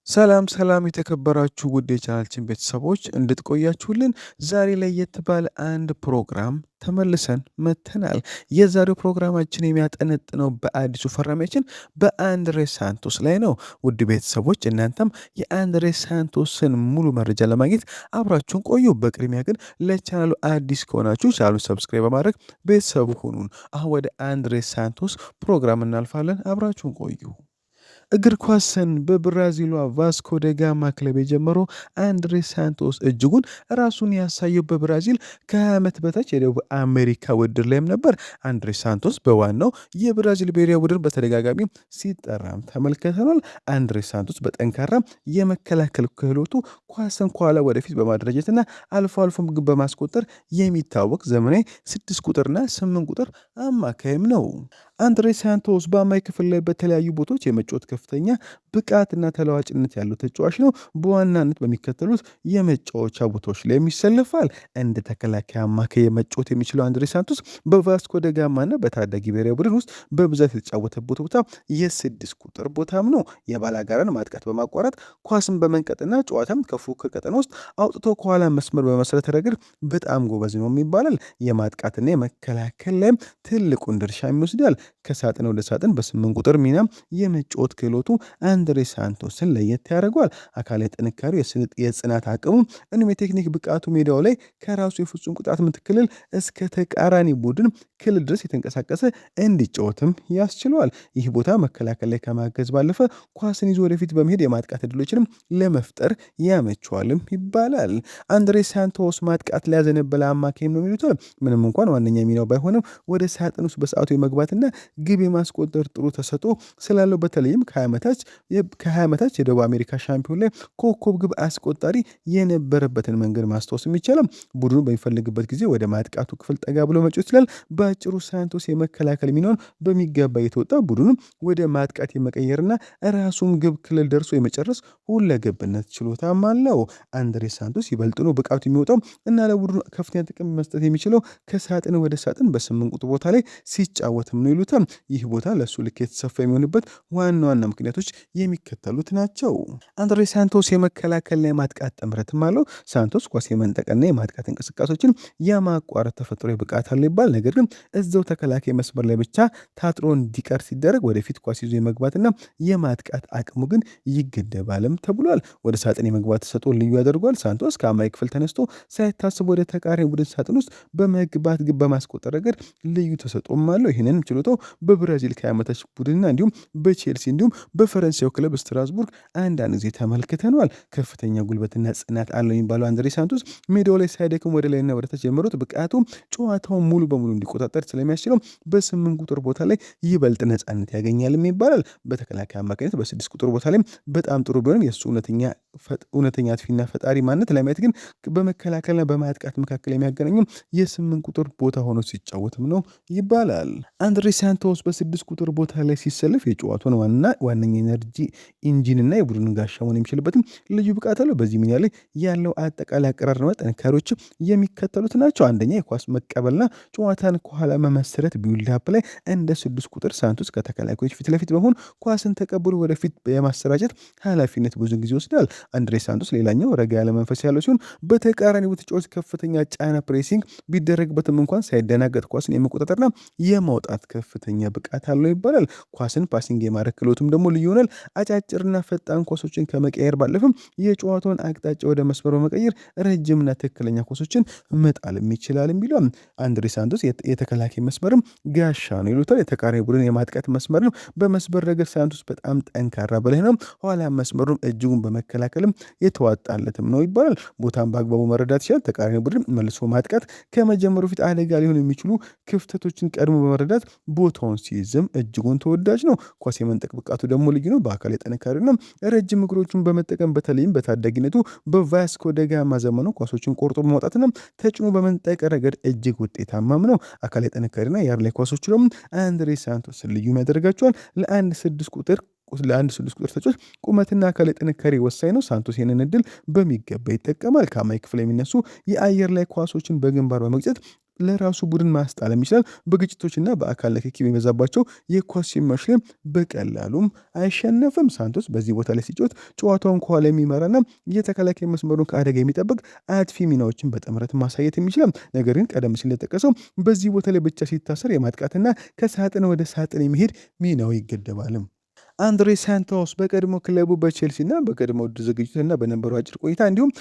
ሰላም የተከበራችሁ ውድ የቻናላችን ቤተሰቦች እንድትቆያችሁልን ዛሬ ለየት ባለ አንድ ፕሮግራም ተመልሰን መጥተናል። የዛሬው ፕሮግራማችን የሚያጠነጥነው በአዲሱ ፈራሚያችን በአንድሬ ሳንቶስ ላይ ነው። ውድ ቤተሰቦች እናንተም የአንድሬ ሳንቶስን ሙሉ መረጃ ለማግኘት አብራችሁን ቆዩ። በቅድሚያ ግን ለቻናሉ አዲስ ከሆናችሁ ቻናሉን ሰብስክራይብ በማድረግ ቤተሰቡ ሁኑን። አሁን ወደ አንድሬ ሳንቶስ ፕሮግራም እናልፋለን። አብራችሁን ቆዩ። እግር ኳስን በብራዚሏ ቫስኮ ደ ጋማ ክለብ የጀመረው አንድሬ ሳንቶስ እጅጉን ራሱን ያሳየው በብራዚል ከ20 ዓመት በታች የደቡብ አሜሪካ ውድድር ላይም ነበር። አንድሬ ሳንቶስ በዋናው የብራዚል ብሔራዊ ቡድን በተደጋጋሚ ሲጠራም ተመልክተናል። አንድሬ ሳንቶስ በጠንካራ የመከላከል ክህሎቱ ኳስን ከኋላ ወደፊት በማደራጀትና አልፎ አልፎም ግብ በማስቆጠር የሚታወቅ ዘመናዊ 6 ቁጥርና 8 ቁጥር አማካይም ነው። አንድሬ ሳንቶስ በአማካይ ክፍል ላይ በተለያዩ ቦታዎች የመጫወት ከፍተኛ ብቃትና ተለዋጭነት ያለው ተጫዋች ነው። በዋናነት በሚከተሉት የመጫወቻ ቦታዎች ላይ ይሰለፋል። እንደ ተከላካይ አማካይ የመጫወት የሚችለው አንድሬ ሳንቶስ በቫስኮ ደ ጋማና በታዳጊ ብሔራዊ ቡድን ውስጥ በብዛት የተጫወተበት ቦታ የ6 ቁጥር ቦታም ነው። የባላጋራን ማጥቃት በማቋረጥ ኳስን በመንቀጥና ጨዋታም ከፉክክር ቀጠና ውስጥ አውጥቶ ከኋላ መስመር በመሰረት ረገድ በጣም ጎበዝ ነው ይባላል። የማጥቃትና የመከላከል ላይም ትልቁን ድርሻ ይወስዳል። ከሳጥን ወደ ሳጥን በ8 ቁጥር ሚና የመጫወት ክህሎቱ አንድሬ ሳንቶስን ለየት ያደርገዋል። አካላዊ ጥንካሬው፣ የጽናት አቅሙ እንዲሁም የቴክኒክ ብቃቱ ሜዳው ላይ ከራሱ የፍጹም ቅጣት ምት ክልል እስከ ተቃራኒ ቡድን ክልል ድረስ የተንቀሳቀሰ እንዲጫወትም ያስችለዋል። ይህ ቦታ መከላከል ላይ ከማገዝ ባለፈ ኳስን ይዞ ወደፊት በመሄድ የማጥቃት ዕድሎችንም ለመፍጠር ያመቸዋልም ይባላል። አንድሬ ሳንቶስ ማጥቃት ላይ ያዘነበለ አማካይም ነው የሚሉት። ምንም እንኳን ዋነኛ ሚናው ባይሆንም ወደ ሳጥን ውስጥ በሰዓቱ የመግባትና ግብ የማስቆጠር ጥሩ ተሰጥኦ ስላለው በተለይም ከ20 ዓመታች የደቡብ አሜሪካ ሻምፒዮን ላይ ኮከብ ግብ አስቆጣሪ የነበረበትን መንገድ ማስታወስ የሚቻለው ቡድኑ በሚፈልግበት ጊዜ ወደ ማጥቃቱ ክፍል ጠጋ ብሎ መጫወት ይችላል። በአጭሩ ሳንቶስ የመከላከል ሚናውን በሚገባ የተወጣ ቡድኑ ወደ ማጥቃት የመቀየርና ራሱም ግብ ክልል ደርሶ የመጨረስ ሁለገብነት ችሎታም አለው። አንድሬ ሳንቶስ ይበልጥኑ ብቃቱ የሚወጣው እና ለቡድኑ ከፍተኛ ጥቅም መስጠት የሚችለው ከሳጥን ወደ ሳጥን በ8 ቁጥር ቦታ ላይ ሲጫወትም ነው ይሉታል። ይህ ቦታ ለእሱ ልክ የተሰፋ የሚሆንበት ዋና ዋና ምክንያቶች የሚከተሉት ናቸው። አንድሬ ሳንቶስ የመከላከልና የማጥቃት ጥምረትም አለው። ሳንቶስ ኳስ የመንጠቅና የማጥቃት እንቅስቃሴዎችን የማቋረጥ ተፈጥሮ ብቃት አለው ይባል። ነገር ግን እዛው ተከላካይ መስመር ላይ ብቻ ታጥሮ እንዲቀር ሲደረግ ወደፊት ኳስ ይዞ የመግባትና የማጥቃት አቅሙ ግን ይገደባልም ተብሏል። ወደ ሳጥን የመግባት ተሰጥኦ ልዩ ያደርጓል። ሳንቶስ ከአማካይ ክፍል ተነስቶ ሳይታስብ ወደ ተቃራኒ ቡድን ሳጥን ውስጥ በመግባት ግብ በማስቆጠር ረገድ ልዩ ተሰጥኦም አለው። ይህንን ችሎታው በብራዚል ከዓመታች ቡድንና እንዲሁም በቼልሲ እንዲሁም በፈረንሳዩ ክለብ ስትራስቡርግ አንዳንድ ጊዜ ተመልክተነዋል። ከፍተኛ ጉልበትና ጽናት አለው የሚባለው አንድሬ ሳንቶስ ሜዳው ላይ ሳይደክም ወደ ላይና ወደታች የመሩት ብቃቱ ጨዋታውን ሙሉ በሙሉ እንዲቆጣጠር ስለሚያስችለው በ8 ቁጥር ቦታ ላይ ይበልጥ ነፃነት ያገኛልም ይባላል። በተከላካይ አማካኝነት በ6 ቁጥር ቦታ ላይ በጣም ጥሩ ቢሆንም የእሱ እውነተኛ አጥፊና ፈጣሪ ማነት ለማየት ግን በመከላከልና በማጥቃት መካከል የሚያገናኙ የ8 ቁጥር ቦታ ሆኖ ሲጫወትም ነው ይባላል። አንድሬ ሳንቶስ በ6 ቁጥር ቦታ ላይ ሲሰልፍ የጨዋታውን ዋነኛ ኤነርጂ ኢንጂንና የቡድን ጋሻ መሆን የሚችልበትም ልዩ ብቃት አለው። በዚህ ሚና ላይ ያለው አጠቃላይ አቀራረብ ጥንካሬዎች የሚከተሉት ናቸው። አንደኛ የኳስ መቀበልና ጨዋታን ከኋላ መመስረት ቢውልድ አፕ ላይ እንደ 6 ቁጥር ሳንቶስ ከተከላካዮች ፊት ለፊት በመሆን ኳስን ተቀብሎ ወደፊት የማሰራጨት ኃላፊነት ብዙ ጊዜ ይወስዳል። አንድሬ ሳንቶስ ሌላኛው ረጋ ያለ መንፈስ ያለው ሲሆን በተቃራኒ ተጫዋች ከፍተኛ ጫና ፕሬሲንግ ቢደረግበትም እንኳን ሳይደናገጥ ኳስን የመቆጣጠርና የማውጣት ከፍተኛ ብቃት አለው ይባላል። ኳስን ፓሲንግ የማድረግ ክህሎቱም ደግሞ ልዩ ይሆናል። አጫጭርና ፈጣን ኳሶችን ከመቀየር ባለፍም የጨዋታውን አቅጣጫ ወደ መስመር በመቀየር ረጅምና ትክክለኛ ኳሶችን መጣልም ይችላል የሚለው አንድሬ ሳንቶስ የተከላካይ መስመርም ጋሻ ነው ይሉታል። የተቃራኒ ቡድን የማጥቃት መስመርም በመስበር ረገድ ሳንቶስ በጣም ጠንካራ በላይ ነው። ኋላ መስመሩም እጅጉን በመከላከልም የተዋጣለትም ነው ይባላል። ቦታን በአግባቡ መረዳት ይችላል። ተቃራኒ ቡድን መልሶ ማጥቃት ከመጀመሩ ፊት አደጋ ሊሆኑ የሚችሉ ክፍተቶችን ቀድሞ በመረዳት ቦታውን ሲይዝም እጅጉን ተወዳጅ ነው። ኳስ የመንጠቅ ብቃቱ ደግሞ ልዩ ነው። በአካል የጠነካሪና ረጅም እግሮቹን በመጠቀም በተለይም በታዳጊነቱ በቫስኮ ደ ጋማ ዘመኑ ኳሶችን ቆርጦ በማውጣትና ተጭኖ በመንጠቅ ረገድ እጅግ ውጤታማም ነው። አካል የጠነካሪና የአር ላይ ኳሶች ደግሞ አንድሬ ሳንቶስ ልዩ ያደርጋቸዋል። ለአንድ 6 ቁጥር ተጫዋች ቁመትና አካል ጥንካሬ ወሳኝ ነው። ሳንቶስ ይህንን እድል በሚገባ ይጠቀማል። ከአማካይ ክፍል የሚነሱ የአየር ላይ ኳሶችን በግንባር በመግጨት ለራሱ ቡድን ማስጣለም ይችላል። በግጭቶችና በአካል ንክኪ የሚበዛባቸው የኳስ ሲማሽ ላይ በቀላሉም አይሸነፍም። ሳንቶስ በዚህ ቦታ ላይ ሲጫወት ጨዋታውን ከኋላ የሚመራና የተከላካይ መስመሩን ከአደጋ የሚጠብቅ አጥፊ ሚናዎችን በጥምረት ማሳየት የሚችላል። ነገር ግን ቀደም ሲል እንደጠቀሰው በዚህ ቦታ ላይ ብቻ ሲታሰር የማጥቃትና ከሳጥን ወደ ሳጥን የሚሄድ ሚናው ይገደባልም። አንድሬ ሳንቶስ በቀድሞ ክለቡ በቼልሲና በቀድሞ ዝግጅትና በነበረው አጭር ቆይታ እንዲሁም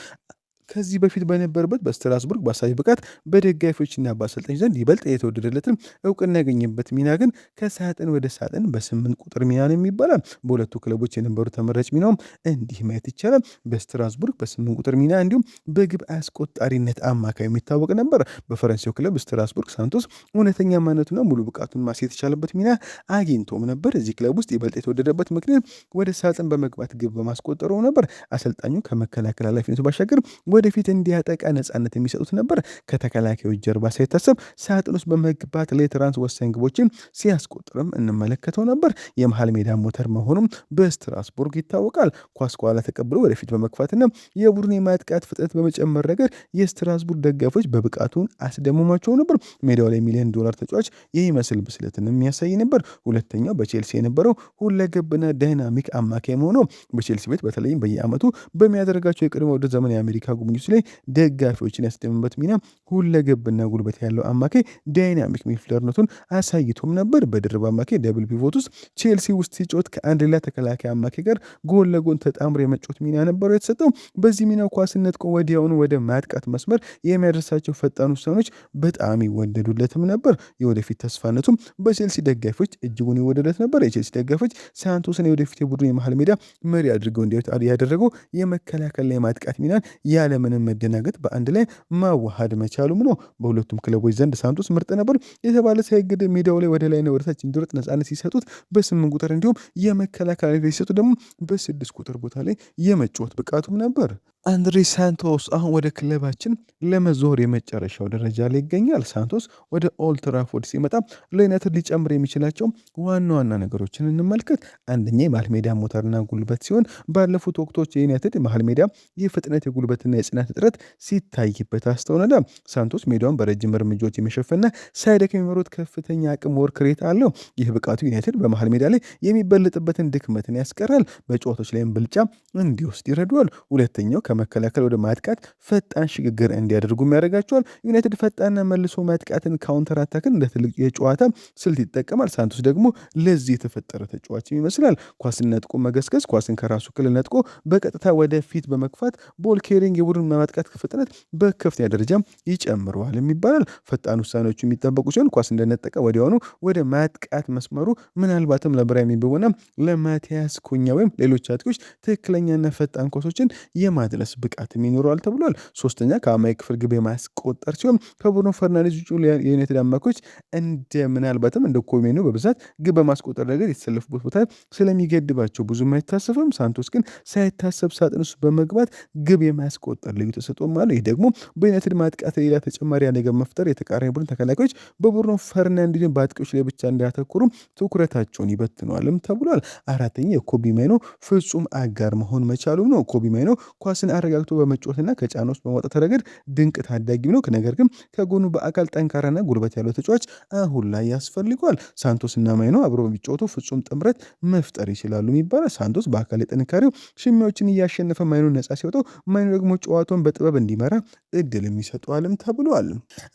ከዚህ በፊት በነበረበት በስትራስቡርግ በአሳቢ ብቃት በደጋፊዎችና በአሰልጣኝ ዘንድ ይበልጥ የተወደደለትን እውቅና ያገኘበት ሚና ግን ከሳጥን ወደ ሳጥን በ8 ቁጥር ሚና ነው የሚባላል። በሁለቱ ክለቦች የነበሩ ተመራጭ ሚናውም እንዲህ ማየት ይቻላል። በስትራስቡርግ በ8 ቁጥር ሚና እንዲሁም በግብ አስቆጣሪነት አማካይ የሚታወቅ ነበር። በፈረንሳዩ ክለብ ስትራስቡርግ ሳንቶስ እውነተኛ ማንነቱና ሙሉ ብቃቱን ማሳየት የተቻለበት ሚና አግኝቶም ነበር። እዚህ ክለብ ውስጥ ይበልጥ የተወደደበት ምክንያት ወደ ሳጥን በመግባት ግብ በማስቆጠሩ ነበር። አሰልጣኙ ከመከላከል ኃላፊነቱ ባሻገር ወደፊት እንዲያጠቃ ነጻነት የሚሰጡት ነበር። ከተከላካዮች ጀርባ ሳይታሰብ ሳጥን ውስጥ በመግባት ለትራንስ ወሳኝ ግቦችን ሲያስቆጥርም እንመለከተው ነበር። የመሃል ሜዳ ሞተር መሆኑም በስትራስቡርግ ይታወቃል። ኳስ ከኋላ ተቀብሎ ወደፊት በመግፋትና የቡድን የማጥቃት ፍጥነት በመጨመር ረገድ የስትራስቡርግ ደጋፊዎች በብቃቱን አስደምሟቸው ነበር። ሜዳው ላይ $1 ሚሊዮን ተጫዋች የሚመስል ብስለትን የሚያሳይ ነበር። ሁለተኛው በቼልሲ የነበረው ሁለገብና ዳይናሚክ አማካይ መሆኑ በቼልሲ ቤት በተለይም በየዓመቱ በሚያደርጋቸው የቅድመ ውድድር ዘመን የአሜሪካ ጉብኝቱ ላይ ደጋፊዎችን ያስደምበት ሚና ሁለገብና ጉልበት ያለው አማካይ ዳይናሚክ ሚድፊልደርነቱን አሳይቶም ነበር። በድርብ አማካይ ደብል ፒቮት ውስጥ ቼልሲ ውስጥ ሲጮት ከአንድ ሌላ ተከላካይ አማካይ ጋር ጎን ለጎን ተጣምሮ የመጮት ሚና ነበረው የተሰጠው። በዚህ ሚናው ኳስን ነጥቆ ወዲያውኑ ወደ ማጥቃት መስመር የሚያደርሳቸው ፈጣን ውሳኔዎች በጣም ይወደዱለትም ነበር። የወደፊት ተስፋነቱም በቼልሲ ደጋፊዎች እጅጉን ይወደዱለት ነበር። የቼልሲ ደጋፊዎች ሳንቶስን የወደፊት የቡድን የመሃል ሜዳ መሪ አድርገው እንዲወጣ ያደረገው የመከላከልና የማጥቃት ሚናን ያለምንም መደናገጥ በአንድ ላይ ማዋሃድ መቻሉም ነው። በሁለቱም ክለቦች ዘንድ ሳንቶስ ምርጥ ነበር የተባለ ሳይገድ ሜዳው ላይ ወደ ላይና ወደታች እንዲሮጥ ነጻነት ሲሰጡት በ8 ቁጥር እንዲሁም የመከላከል ሲሰጡ ደግሞ በ6 ቁጥር ቦታ ላይ የመጫወት ብቃቱም ነበር። አንድሬ ሳንቶስ አሁን ወደ ክለባችን ለመዞር የመጨረሻው ደረጃ ላይ ይገኛል። ሳንቶስ ወደ ኦልድ ትራፎርድ ሲመጣ ለዩናይትድ ሊጨምር የሚችላቸው ዋና ዋና ነገሮችን እንመልከት። አንደኛ የመሃል ሜዳ ሞተርና ጉልበት ሲሆን ባለፉት ወቅቶች የዩናይትድ መሃል ሜዳ የፍጥነት የጉልበትና የጽናት እጥረት ሲታይበት አስተውለናል። ሳንቶስ ሜዳውን በረጅም እርምጃዎች የመሸፈንና ሳይደክም የሚመሩት ከፍተኛ አቅም ወርክ ሬት አለው። ይህ ብቃቱ ዩናይትድ በመሃል ሜዳ ላይ የሚበልጥበትን ድክመትን ያስቀራል፣ በጨዋታዎች ላይም ብልጫ እንዲወስድ ይረዷል። ሁለተኛው ከመከላከል ወደ ማጥቃት ፈጣን ሽግግር እንዲያደርጉም ያደርጋቸዋል። ዩናይትድ ፈጣንና መልሶ ማጥቃትን ካውንተር አታክን እንደ ትልቅ የጨዋታ ስልት ይጠቀማል። ሳንቶስ ደግሞ ለዚህ የተፈጠረ ተጫዋች ይመስላል። ኳስን ነጥቆ መገስገስ፣ ኳስን ከራሱ ክልል ነጥቆ በቀጥታ ወደፊት በመግፋት ቦል ኬሪንግ የቡድን ማጥቃት ፍጥነት በከፍተኛ ደረጃ ይጨምረዋል ይባላል። ፈጣን ውሳኔዎቹ የሚጠበቁ ሲሆን ኳስ እንደነጠቀ ወዲያውኑ ወደ ማጥቃት መስመሩ ምናልባትም ለብራሂም ቤሞና ለማቲያስ ኩኛ ወይም ሌሎች አጥቂዎች ትክክለኛና ፈጣን ኳሶችን የማድረስ ብቃትም ይኖረዋል ተብሏል። ሶስተኛ ከአማካይ ክፍል ግብ የማስቆጠር ሲሆን ከብሩኖ ፈርናንዴዝ ውጭ የዩናይትድ አማካዮች እንደ ምናልባትም እንደ ኮሜኖ በብዛት ግብ በማስቆጠር ነገር የተሰለፉበት ቦታ ስለሚገድባቸው ብዙም አይታሰብም። ሳንቶስ ግን ሳይታሰብ ሳጥን ውስጥ በመግባት ግብ የማስቆጠር ልዩ ተሰጥኦም አለው። ይህ ደግሞ በዩናይትድ ማጥቃት ሌላ ተጨማሪ አደጋ መፍጠር፣ የተቃራኒ ቡድን ተከላካዮች በብሩኖ ፈርናንዴዝ በአጥቂዎች ላይ ብቻ እንዲያተኩሩ ትኩረታቸውን ይበትነዋልም ተብሏል። አራተኛ የኮቢ ማይኖ ፍጹም አጋር መሆን መቻሉም ነው። ኮቢ ማይኖ ኳስን አረጋግቶ በመጫወትና ከጫና ውስጥ በማውጣት ረገድ ድንቅ ታዳጊም ነው። ነገር ግን ከጎኑ በአካል ጠንካራና ጉልበት ያለው ተጫዋች አሁን ላይ ያስፈልገዋል። ሳንቶስና ማይኖ አብሮ በሚጫወቱ ፍጹም ጥምረት መፍጠር ይችላሉ ይባላል። ሳንቶስ በአካል ጥንካሬው ሽሚያዎችን እያሸነፈ ማይኖ ነጻ ሲወጣው፣ ማይኖ ደግሞ ጨዋታውን በጥበብ እንዲመራ እድል የሚሰጠዋልም ተብሏል።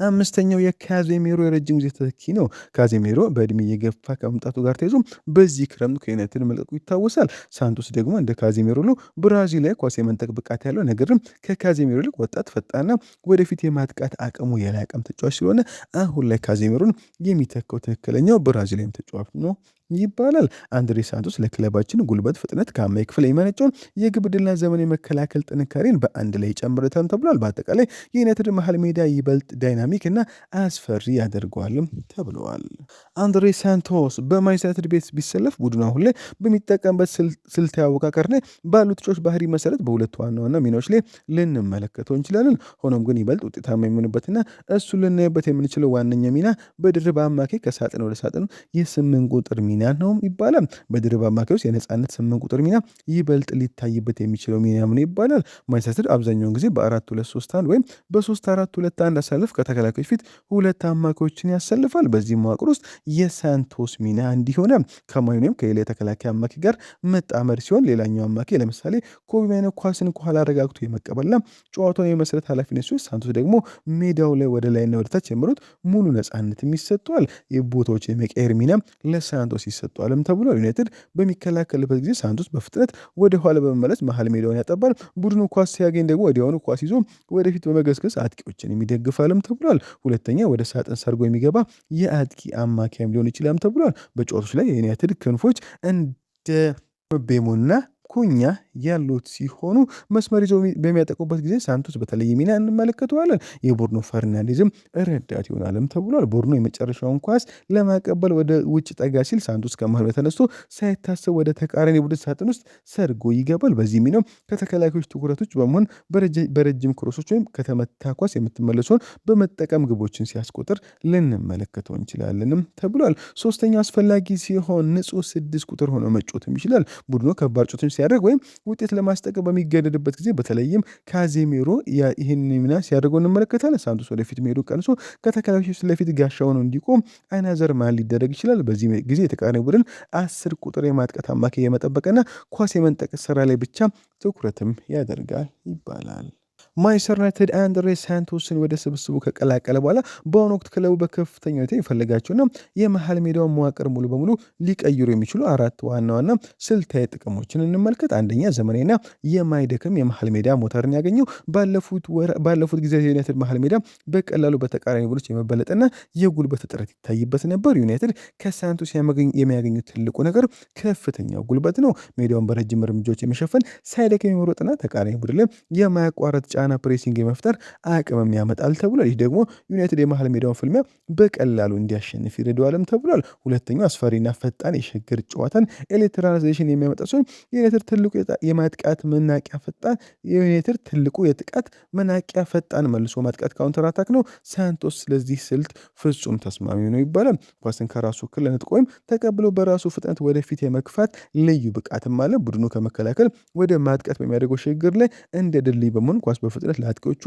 አምስተኛው የካዜሜሮ የረጅም ጊዜ ተተኪ ነው። ካዜሜሮ በእድሜ እየገፋ ከመምጣቱ ጋር ተይዞ በዚህ ክረምት ከዩናይትድ መልቀቁ ይታወሳል። ሳንቶስ ደግሞ እንደ ካዜሜሮ ነው ብራዚል ላይ ኳስ የመንጠቅ ብቃት ያለው ነገርም ከካዜሜሮ ይልቅ ወጣት ፈጣንና ወደፊት የማጥቃት አቅሙ የላቀም ተጫዋች ስለሆነ አሁን ላይ ካዜሜሮን የሚተካው ትክክለኛው ብራዚላዊም ተጫዋች ነው ይባላል። አንድሬ ሳንቶስ ለክለባችን ጉልበት፣ ፍጥነት ከአማካይ ክፍል የመነጨውን የግብ ዕድልና ዘመን የመከላከል ጥንካሬን በአንድ ላይ ይጨምርታል ተብሏል። በአጠቃላይ የዩናይትድ መሃል ሜዳ ይበልጥ ዳይናሚክ እና አስፈሪ ያደርገዋልም ተብለዋል። አንድሬ ሳንቶስ በማንቸስተር ዩናይትድ ቤት ቢሰለፍ ቡድኑ አሁን ላይ በሚጠቀምበት ስልታዊ አወቃቀር ላይ ባሉ ተጫዋቾች ባህሪ መሰረት በሁለቱ ዋና ዋና ሚናዎች ላይ ልንመለከተው እንችላለን። ሆኖም ግን ይበልጥ ውጤታማ የሚሆንበትና እሱ ልናይበት የምንችለው ዋነኛ ሚና በድርብ አማካይ ከሳጥን ወደ ሳጥን የ8 ቁጥር ሚና ሚና ነው ይባላል። በድርብ አማካዮች የነጻነት 8 ቁጥር ሚና ይበልጥ ሊታይበት የሚችለው ሚና ነው ይባላል። ማንቸስተር አብዛኛውን ጊዜ በ4-2-3-1 ወይም በ3-4-2-1 አሳልፍ ከተከላካዮች ፊት ሁለት አማካዮችን ያሰልፋል። በዚህ መዋቅር ውስጥ የሳንቶስ ሚና እንዲሆነ ከማይኖም ከሌላ የተከላካይ አማካይ ጋር መጣመር ሲሆን ሌላኛው አማካይ ለምሳሌ ኮቢ ማይኖ ኳስን ከኋላ አረጋግቶ የመቀበልና ጨዋታውን የመሰረት ኃላፊነት ሲሆን ሳንቶስ ደግሞ ሜዳው ላይ ወደ ላይና ወደታች የምሩት ሙሉ ነጻነት ይሰጠዋል። የቦታዎች የመቀየር ሚና ለሳንቶስ ይሰጠዋልም ተብሏል። ዩናይትድ በሚከላከልበት ጊዜ ሳንቶስ በፍጥነት ወደ ኋላ በመመለስ መሀል ሜዳውን ያጠባል። ቡድኑ ኳስ ሲያገኝ ደግሞ ወዲያውኑ ኳስ ይዞ ወደፊት በመገስገስ አጥቂዎችን የሚደግፋልም ተብሏል። ሁለተኛ ወደ ሳጥን ሰርጎ የሚገባ የአጥቂ አማካይም ሊሆን ይችላል ተብሏል። በጨዋታዎች ላይ የዩናይትድ ክንፎች እንደ ቤሞና ኩኛ ያሉት ሲሆኑ መስመር ይዘው በሚያጠቁበት ጊዜ ሳንቶስ በተለየ ሚና እንመለከተዋለን። የቡርኖ ፈርናንዴዝም ረዳት ይሆናልም ተብሏል። ቡርኖ የመጨረሻውን ኳስ ለማቀበል ወደ ውጭ ጠጋ ሲል ሳንቶስ ከመሃል ተነስቶ ሳይታሰብ ወደ ተቃራኒ ቡድን ሳጥን ውስጥ ሰርጎ ይገባል። በዚህ ሚናው ከተከላካዮች ትኩረቶች በመሆን በረጅም ክሮሶች ወይም ከተመታ ኳስ የምትመለሰውን በመጠቀም ግቦችን ሲያስቆጥር ልንመለከተው እንችላለንም ተብሏል። ሶስተኛው አስፈላጊ ሲሆን ንጹህ 6 ቁጥር ሆኖ መጫወትም ይችላል። ቡድኑ ከባድ ጨዋታዎችን ሲያደርግ ወይም ውጤት ለማስጠቀም በሚገደድበት ጊዜ በተለይም ካዜሜሮ ይህን ሚና ሲያደርገው እንመለከታለን። ሳንቶስ ወደፊት መሄዱ ቀንሶ ከተከላካዮች ለፊት ጋሻውን እንዲቆም አይናዘር ማን ሊደረግ ይችላል። በዚህ ጊዜ የተቃራኒ ቡድን 10 ቁጥር የማጥቃት አማካይ የመጠበቅና ኳስ የመንጠቅ ስራ ላይ ብቻ ትኩረትም ያደርጋል ይባላል። ማንቸስተር ዩናይትድ አንድሬ ሳንቶስን ወደ ስብስቡ ከቀላቀለ በኋላ በአሁኑ ወቅት ክለቡ በከፍተኛ ሁኔታ የፈለጋቸውና የመሀል ሜዳውን መዋቅር ሙሉ በሙሉ ሊቀይሩ የሚችሉ 4 ዋና ዋና ስልታዊ ጥቅሞችን እንመልከት። አንደኛ ዘመናዊና የማይደክም የመሀል ሜዳ ሞተርን ያገኘው ባለፉት ጊዜ የዩናይትድ መሀል ሜዳ በቀላሉ በተቃራኒ ቡድኖች የመበለጥና የጉልበት እጥረት ይታይበት ነበር። ዩናይትድ ከሳንቶስ የሚያገኙት ትልቁ ነገር ከፍተኛው ጉልበት ነው። ሜዳውን በረጅም እርምጃዎች የመሸፈን ሳይደክም የመሮጥና ተቃራኒ ቡድን ላይ የማያቋረጥ ጫና ፕሬሲንግ የመፍጠር አቅምም ያመጣል ተብሏል። ይህ ደግሞ ዩናይትድ የመሃል ሜዳውን ፍልሚያ በቀላሉ እንዲያሸንፍ ይረዳዋልም ተብሏል። ሁለተኛው አስፈሪና ፈጣን የሽግግር ጨዋታን ኤሌክትራናይዜሽን የሚያመጣ ሲሆን የዩናይትድ ትልቁ የጥቃት መናቂያ ፈጣን መልሶ ማጥቃት ካውንተር አታክ ነው። ሳንቶስ ስለዚህ ስልት ፍጹም ተስማሚ ነው ይባላል። ኳስን ከራሱ ክልል ነጥቆ ወይም ተቀብሎ በራሱ ፍጥነት ወደፊት የመግፋት ልዩ ብቃትም አለ። ቡድኑ ከመከላከል ወደ ማጥቃት በሚያደርገው ሽግግር ላይ እንደ ድልድይ በመሆን ኳስ በፍጥነት ለአጥቂዎቹ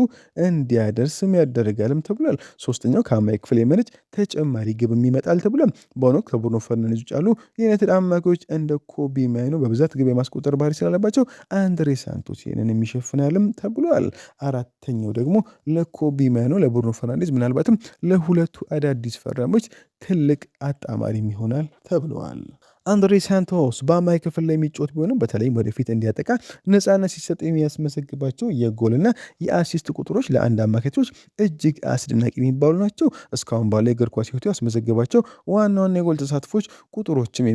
እንዲያደርስም ያደርጋልም ተብሏል። ሶስተኛው ከአማካይ ክፍል የመነጭ ተጨማሪ ግብ ይመጣል ተብሏል። በአሁኑ ወቅት ከቡርኖ ፈርናንዴዝ ውጭ ያሉ የዩናይትድ አማካዮች እንደ ኮቢ ማይኖ በብዛት ግብ የማስቆጠር ባህሪ ስላለባቸው አንድሬ ሳንቶስ ይህንን የሚሸፍናልም ተብሏል። አራተኛው ደግሞ ለኮቢ ማይኖ ለቡርኖ ፈርናንዴዝ ምናልባትም ለሁለቱ አዳዲስ ፈራሚዎች ትልቅ አጣማሪም ይሆናል ተብለዋል። አንድሬ ሳንቶስ በአማካይ ክፍል ላይ የሚጫወት ቢሆንም በተለይም ወደፊት እንዲያጠቃ ነፃነት ሲሰጥ የሚያስመሰግባቸው የጎልና የአሲስት ቁጥሮች ለአንድ አማካዮች እጅግ አስደናቂ የሚባሉ ናቸው። እስካሁን ባለው የእግር ኳስ ሕይወቱ ያስመዘገባቸው ዋና ዋና የጎል ተሳትፎች ቁጥሮችም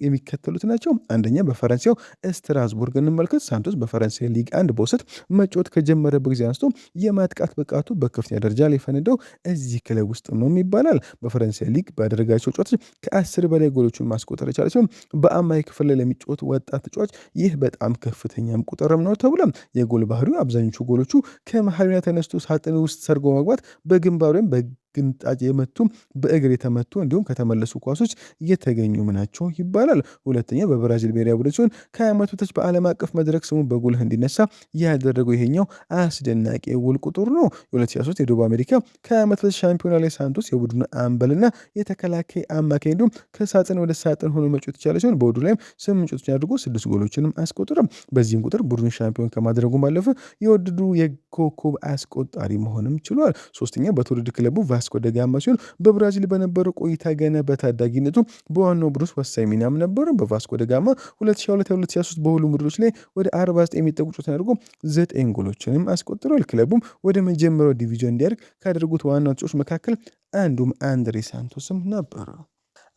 የሚከተሉት ናቸው። አንደኛ በፈረንሳዩ ስትራስቡርግ እንመልከት። ሳንቶስ በፈረንሳይ ሊግ 1 በውሰት መጫወት ከጀመረበት ጊዜ አንስቶ የማጥቃት ብቃቱ በከፍተኛ ደረጃ ላይ ፈነደው እዚህ ክለብ ውስጥ ነው ይባላል። በፈረንሳይ ሊግ ባደረጋቸው ጨዋታዎች ከ10 በላይ ጎሎችን ማስቆጠር የቻለ ሲሆን በአማካይ ክፍል ላይ ለሚጫወት ወጣት ተጫዋች ይህ በጣም ከፍተኛም ቁጥርም ነው ተብሏል። የጎል ባህሪው አብዛኞቹ ጎሎቹ ከመሀል ተነስቶ ሳጥን ውስጥ ሰርጎ መግባት፣ በግንባር ወይም ግንጣጭ የመቱ በእግር የተመቱ እንዲሁም ከተመለሱ ኳሶች የተገኙ ናቸው ይባላል። ሁለተኛ በብራዚል ብሔራዊ ቡድን ሲሆን ከዓመቱ በታች በዓለም አቀፍ መድረክ ስሙ በጉልህ እንዲነሳ ያደረገው ይሄኛው አስደናቂ የጎል ቁጥር ነው። የ2023 የደቡብ አሜሪካ ከዓመት በታች ሻምፒዮና ላይ ሳንቶስ የቡድኑ አምበልና የተከላካይ አማካይ እንዲሁም ከሳጥን ወደ ሳጥን ሆኖ መጫወት የቻለ ሲሆን በቡድኑ ላይም 8 ጨዋታዎችን አድርጎ 6 ጎሎችንም አስቆጥሯል። በዚህም ቁጥር ቡድኑ ሻምፒዮን ከማድረጉ ባለፈ የወደዱ የኮከብ አስቆጣሪ መሆንም ችሏል። ሶስተኛ በትውልድ ክለቡ ቫስኮ ደ ጋማ ሲሆን በብራዚል በነበረው ቆይታ ገና በታዳጊነቱ በዋናው ቡድን ወሳኝ ሚናም ነበረ። በቫስኮ ደ ጋማ 2022-2023 በሁሉም ቡድኖች ላይ ወደ 49 የሚጠጉ ጨዋታዎችን አድርጎ 9 ጎሎችንም አስቆጥሯል። ክለቡም ወደ መጀመሪያው ዲቪዥን እንዲያድግ ካደረጉት ዋና ተጫዋቾች መካከል አንዱም አንድሬ ሳንቶስም ነበረ።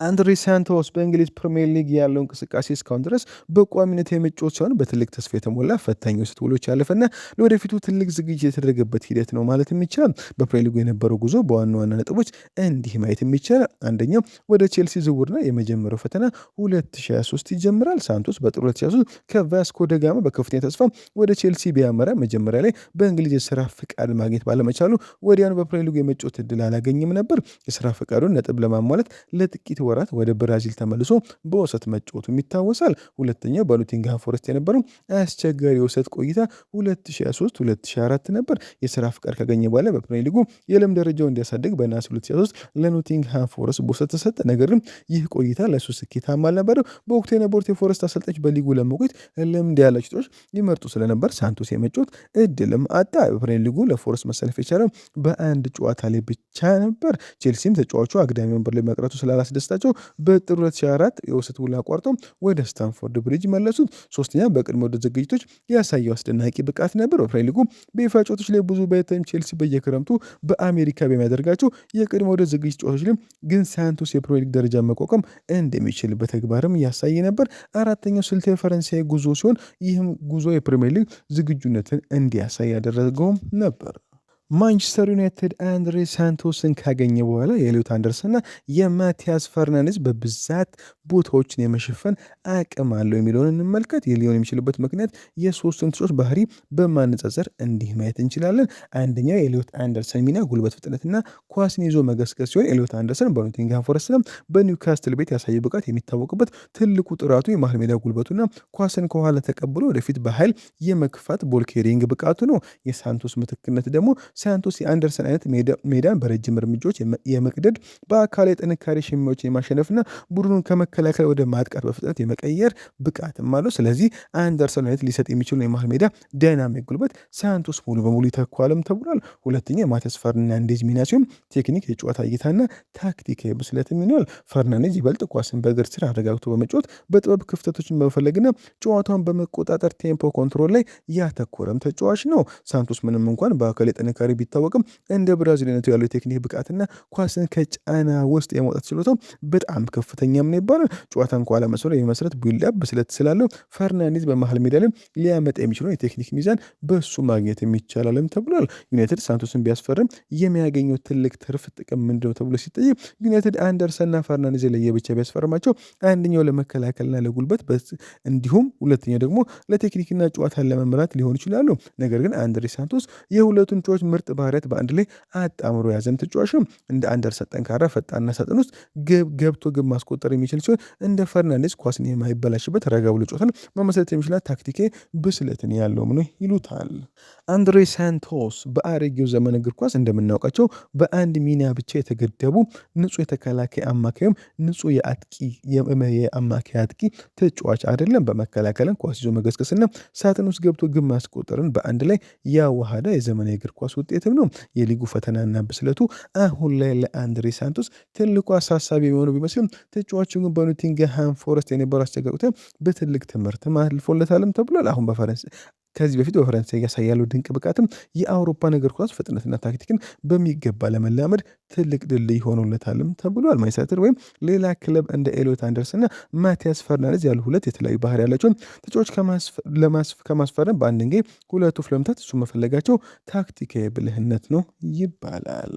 አንድሬ ሳንቶስ በእንግሊዝ ፕሪሚየር ሊግ ያለው እንቅስቃሴ እስካሁን ድረስ በቋሚነት የመጫወት ሲሆን በትልቅ ተስፋ የተሞላ ፈታኝ ውስጥ ውሎች ያለፈና ለወደፊቱ ትልቅ ዝግጅት የተደረገበት ሂደት ነው ማለት የሚቻል። በፕሪሚየር ሊጉ የነበረው ጉዞ በዋና ዋና ነጥቦች እንዲህ ማየት የሚቻል፣ አንደኛው ወደ ቼልሲ ዝውውርና የመጀመሪያው ፈተና 2023 ይጀምራል። ሳንቶስ በጥር 2023 ከቫስኮ ደ ጋማ በከፍተኛ ተስፋ ወደ ቼልሲ ቢያመራ መጀመሪያ ላይ በእንግሊዝ የስራ ፍቃድ ማግኘት ባለመቻሉ ወዲያኑ በፕሪሚየር ሊጉ የመጫወት እድል አላገኝም ነበር። የስራ ፍቃዱን ነጥብ ለማሟላት ለጥቂት ወራት ወደ ብራዚል ተመልሶ በውሰት መጫወቱም ይታወሳል። ሁለተኛው በኖቲንግሃም ፎረስት የነበረው አስቸጋሪ የውሰት ቆይታ 2023-2024 ነበር። የስራ ፍቃድ ካገኘ በኋላ በፕሪሚየር ሊጉ የልምድ ደረጃው እንዲያሳድግ በነሐሴ 2023 ለኖቲንግሃም ፎረስት በውሰት ተሰጠ። ነገር ግን ይህ ቆይታ ለሱ ስኬታማ አልነበረም። በወቅቱ የነበሩት የፎረስት አሰልጣኞች በሊጉ ለመቆየት ልምድ ያላቸው ተጫዋቾች ይመርጡ ስለነበር ሳንቶስ የመጫወት እድልም አጣ። በፕሪሚየር ሊጉ ለፎረስት መሰለፍ የቻለው በአንድ ጨዋታ ላይ ብቻ ነበር። ቼልሲም ተጫዋቹ አግዳሚ ወንበር ላይ መቅረቱ ስላላስደስታቸው በጥር 2024 የውሰት ውል አቋርጠው ወደ ስታንፎርድ ብሪጅ መለሱት። ሶስተኛ በቅድመ ውድድር ዝግጅቶች ያሳየው አስደናቂ ብቃት ነበር። በፕሪሚየር ሊጉ በይፋ ጨዋታዎች ላይ ብዙ በተለይም ቼልሲ በየክረምቱ በአሜሪካ በሚያደርጋቸው የቅድመ ውድድር ዝግጅት ጨዋታዎች ላይ ግን ሳንቶስ የፕሪሚየር ሊግ ደረጃ መቋቋም እንደሚችል በተግባርም ያሳየ ነበር። አራተኛው ስልት የፈረንሳይ ጉዞ ሲሆን ይህም ጉዞ የፕሪሚየር ሊግ ዝግጁነትን እንዲያሳይ ያደረገውም ነበር። ማንቸስተር ዩናይትድ አንድሬ ሳንቶስን ካገኘ በኋላ የኤሊዮት አንደርሰንና የማቲያስ ፈርናንዴዝ በብዛት ቦታዎችን የመሸፈን አቅም አለው የሚለውን እንመልከት። ሊሆን የሚችልበት ምክንያት የሶስቱን ተጫዋቾች ባህሪ በማነጻጸር እንዲህ ማየት እንችላለን። አንደኛው የኤሊዮት አንደርሰን ሚና ጉልበት፣ ፍጥነትና ኳስን ይዞ መገስገስ ሲሆን ኤሊዮት አንደርሰን በኖቲንግሃም ፎረስትና በኒውካስትል ቤት ያሳየ ብቃት የሚታወቅበት ትልቁ ጥራቱ የመሃል ሜዳ ጉልበቱና ኳስን ከኋላ ተቀብሎ ወደፊት በኃይል የመክፋት ቦል ኬሪንግ ብቃቱ ነው። የሳንቶስ ምትክነት ደግሞ ሳንቶስ የአንደርሰን አይነት ሜዳን በረጅም እርምጃዎች የመቅደድ በአካል የጥንካሬ ሽሚያዎችን የማሸነፍና ቡድኑን ከመከላከል ወደ ማጥቃት በፍጥነት የመቀየር ብቃትም አለው። ስለዚህ አንደርሰን አይነት ሊሰጥ የሚችል የመሃል ሜዳ ዳይናሚክ ጉልበት ሳንቶስ ሙሉ በሙሉ ይተኳልም ተብሏል። ሁለተኛ የማቲያስ ፈርናንዴዝ ሚና ሲሆን ቴክኒክ፣ የጨዋታ እይታና ታክቲካዊ ብስለትም ይኖራል። ፈርናንዴዝ ይበልጥ ኳስን በእግር ስር አረጋግቶ በመጫወት በጥበብ ክፍተቶችን በመፈለግና ጨዋታውን በመቆጣጠር ቴምፖ ኮንትሮል ላይ ያተኮረም ተጫዋች ነው። ሳንቶስ ምንም እንኳን በአካል የጥንካሬ ቢታወቅም እንደ ብራዚልነቱ ያለው የቴክኒክ ብቃትና ኳስን ከጫና ውስጥ የማውጣት ችሎታው በጣም ከፍተኛም ነው ይባላል። ጨዋታን ከኋላ መስመር የመሰረት ቢልዳፕ ብስለት ስላለው ፈርናንዴዝ በመሃል ሜዳ ላይ ሊያመጣ የሚችለው የቴክኒክ ሚዛን በሱ ማግኘት የሚቻላልም ተብሏል። ዩናይትድ ሳንቶስን ቢያስፈርም የሚያገኘው ትልቅ ትርፍ ጥቅም ምንድነው ተብሎ ሲጠይቅ ዩናይትድ አንደርሰንና ፈርናንዴዝ ለየብቻ ቢያስፈርማቸው አንደኛው ለመከላከልና ለጉልበት እንዲሁም ሁለተኛው ደግሞ ለቴክኒክና ጨዋታን ለመምራት ሊሆኑ ይችላሉ። ነገር ግን አንድሬ ሳንቶስ የሁለቱን ተጫዋቾች ምርጥ ባህሪያት በአንድ ላይ አጣምሮ ያዘም ተጫዋች ነው። እንደ አንደርሰን ጠንካራ ፈጣንና ሳጥን ውስጥ ገብቶ ግብ ማስቆጠር የሚችል ሲሆን እንደ ፈርናንዴዝ ኳስን የማይበላሽበት ረጋ ብሎ ጨዋታን መመሰረት የሚችላት ታክቲኬ ብስለትን ያለውም ነው ይሉታል። አንድሬ ሳንቶስ በአሮጌው ዘመን እግር ኳስ እንደምናውቃቸው በአንድ ሚና ብቻ የተገደቡ ንጹህ የተከላካይ አማካይም ንጹህ የአማካይ አጥቂ ተጫዋች አይደለም። በመከላከልን ኳስ ይዞ መገስገስና ሳጥን ውስጥ ገብቶ ግብ ማስቆጠርን በአንድ ላይ ያዋሃደ የዘመናዊ እግር ኳስ ውጤትም ነው። የሊጉ ፈተናና ብስለቱ አሁን ላይ ለአንድሬ ሳንቶስ ትልቁ አሳሳቢ የሆኑ ቢመስልም ተጫዋቹ ግን በኖቲንግሃም ፎረስት የነበሩ አስቸጋሪ በትልቅ ትምህርት አልፎለታልም ተብሏል። አሁን ከዚህ በፊት በፈረንሳይ ያሳያለው ድንቅ ብቃትም የአውሮፓን እግር ኳስ ፍጥነትና ታክቲክን በሚገባ ለመላመድ ትልቅ ድልድይ ሆኖለታልም ተብሏል። ማንቸስተር ወይም ሌላ ክለብ እንደ ኤሊዮት አንደርሰንና ማቲያስ ፈርናንዴዝ ያሉ ሁለት የተለያዩ ባህሪ ያላቸውን ተጫዋች ከማስፈረም በአንድ ጊዜ ሁለቱ ፍለምታት እሱ መፈለጋቸው ታክቲካዊ ብልህነት ነው ይባላል።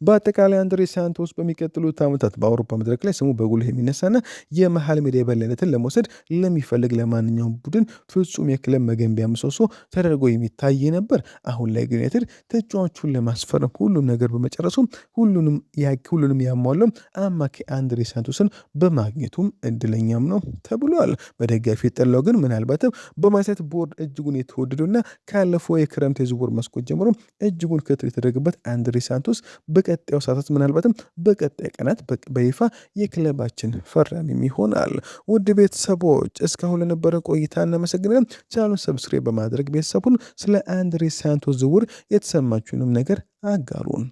በአጠቃላይ አንድሬ ሳንቶስ በሚቀጥሉት ዓመታት በአውሮፓ መድረክ ላይ ስሙ በጉልህ የሚነሳና የመሃል ሜዳ የበላይነትን ለመውሰድ ለሚፈልግ ለማንኛውም ቡድን ፍጹም የክለብ መገንቢያ ምሰሶ ተደርጎ የሚታይ ነበር። አሁን ላይ ግን ዩናይትድ ተጫዋቹን ለማስፈረም ሁሉም ነገር በመጨረሱ ሁሉንም ያሟለው አማካይ አንድሬ ሳንቶስን በማግኘቱም እድለኛም ነው ተብሏል። በደጋፊ የጠላው ግን ምናልባትም በማንቸስተር ቦርድ እጅጉን የተወደደውና ካለፈው የክረምት የዝውውር መስኮት ጀምሮ እጅጉን ክትትል የተደረገበት አንድሬ ሳንቶስ በቀጣዩ ሰዓታት ምናልባትም በቀጣይ ቀናት በይፋ የክለባችን ፈራሚም ይሆናል። ውድ ቤተሰቦች እስካሁን ለነበረ ቆይታ እናመሰግናለን። ቻናሉን ሰብስክራይብ በማድረግ ቤተሰቡን ስለ አንድሬ ሳንቶስ ዝውውር የተሰማችሁንም ነገር አጋሩን።